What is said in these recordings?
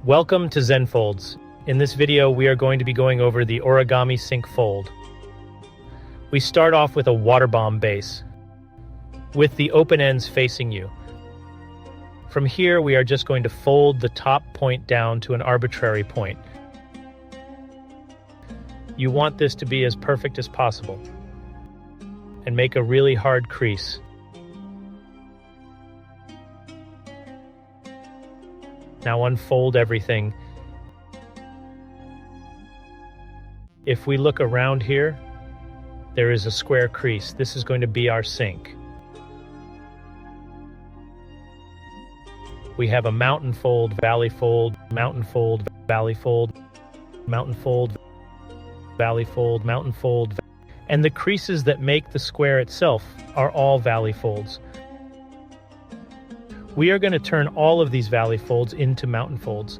Welcome to Zenfolds. In this video, we are going to be going over the Origami sink fold. We start off with a waterbomb base, with the open ends facing you. From here, we are just going to fold the top point down to an arbitrary point. You want this to be as perfect as possible, and make a really hard crease. Now unfold everything. If we look around here, there is a square crease. This is going to be our sink. We have a mountain fold, valley fold, mountain fold, valley fold, mountain fold, valley fold, mountain fold, and the creases that make the square itself are all valley folds. We are going to turn all of these valley folds into mountain folds.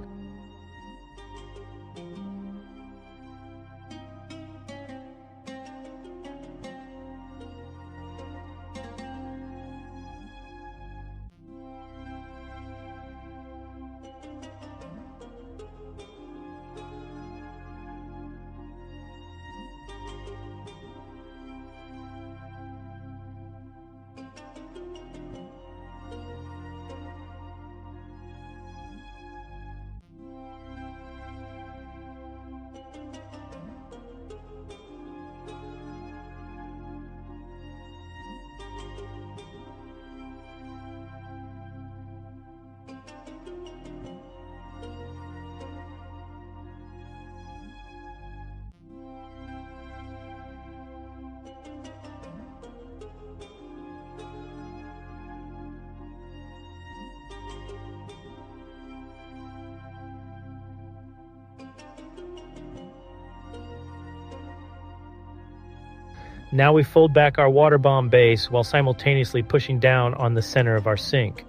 Now we fold back our waterbomb base while simultaneously pushing down on the center of our sink.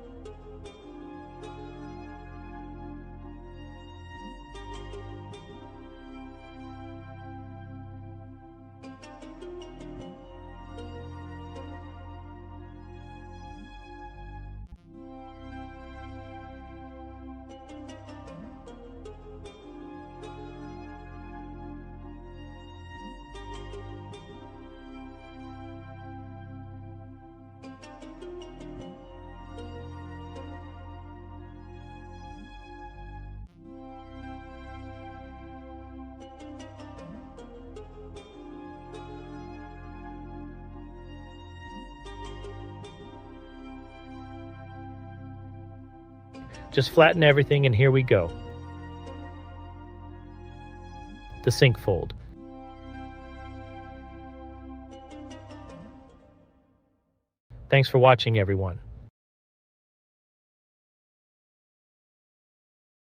Just flatten everything and here we go. The sink fold. Thanks for watching, everyone.